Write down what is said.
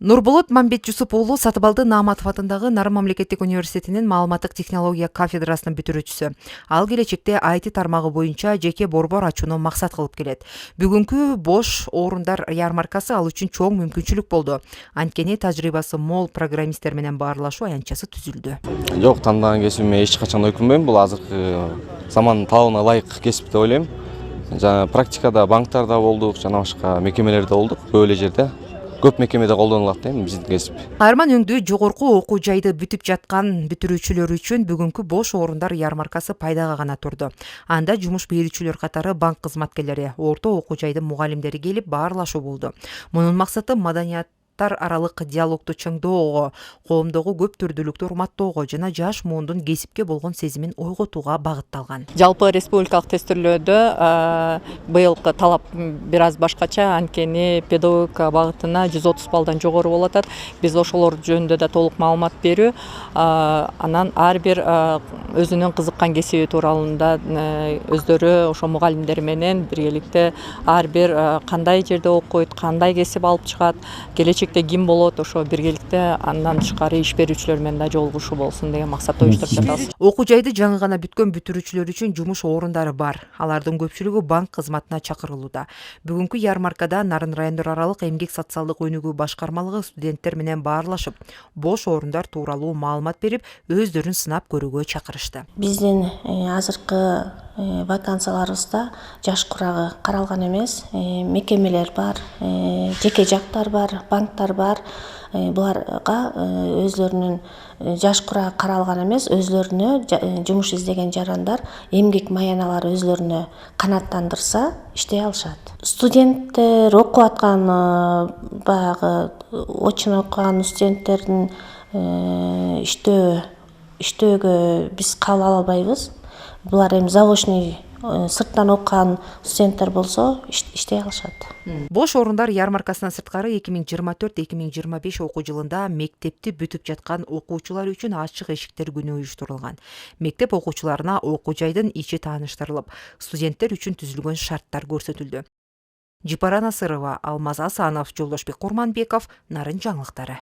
Нурболот Мамбет-Жусуп уулу Сатыбалды Нааматов атындагы Нарын мамлекеттик университетинин маалыматтык технология кафедрасынын бүтүрүүчүсү. Ал келечекте IT тармагы боюнча жеке борбор ачууну максат кылып келет. Бүгүнкү бош орундар ярмаркасы ал үчүн чоң мүмкүнчүлүк болду. Анткени тажрыйбасы мол программисттер менен баарлашуу аянтчасы түзүлдү. Жок, тандаган кесибиме эч качан өкүнбөйм. Бул азыркы замандын талабына ылайык кесип деп ойлойм. Жана практикада банктарда болдук, жана башка мекемелерде болдук. Көп эле жерде, көп мекемеде колдонулат дейм биздин кесип. Кайырман өңдүү жогорку окуу жайды бүтүп жаткан бүтүрүүчүлөр үчүн бүгүнкү бош орундар ярмаркасы пайдага гана турду. Анда жумуш берүүчүлөр катары банк кызматкерлери, орто окуу жайдын мугалимдери келип баарлашуу болду. Мунун максаты маданият аралык диалогду чыңдоого, коомдогу көп түрдүүлүктү урматтоого жана жаш муундун кесипке болгон сезимин ойготууга багытталган. Жалпы республикалык тестирлөөдө быйылкы талап бир аз башкача, анткени педагогика багытына 130 баллдан жогору болуп атат. Биз ошолор жөнүндө да толук маалымат берүү, анан ар бир өзүнүн кызыккан кесиби тууралында өздөрү ошо мугалимдер менен биргеликте ар бир кандай жерде окуйт, кандай кесип алып чыгат, келечекте ким болот, ошо биргеликте андан тышкары иш берүүчүлөр менен да жолугушуу болсун деген максатта уюштуруп жатабыз. Окуу жайды жаңы гана бүткөн бүтүрүүчүлөр үчүн жумуш орундары бар. Алардын көпчүлүгү банк кызматына чакырылууда. Бүгүнкү ярмаркада Нарын райондор аралык эмгек социалдык өнүгүү башкармалыгы студенттер менен баарлашып, бош орундар тууралуу маалымат берип, өздөрүн сынап көрүүгө чакырышты. Биздин азыркы вакансияларыбызда жаш курагы каралган эмес, мекемелер бар, жеке жактар бар, банктар бар. Буларга өзлөрүнүн жаш курагы каралган эмес, өзлөрүнө жумуш издеген жарандар эмгек маяналары өзлөрүнө канааттандырса иштей алышат. Студенттер окуп аткан, баягы очно окуган студенттердин иштөөгө биз кабыл ала албайбыз. Булар эми заочный сырттан окуган студенттер болсо иштей алышат. Бош орундар ярмаркасынан сырткары 2024-2025 окуу жылында мектепти бүтүп жаткан окуучулар үчүн ачык эшиктер күнү уюштурулган. Мектеп окуучуларына окуу жайдын ичи тааныштырылып, студенттер үчүн түзүлгөн шарттар көрсөтүлдү. Жипара Насырова, Алмаз Асанов, Жолдошбек Курманбеков, Нарын жаңылыктары.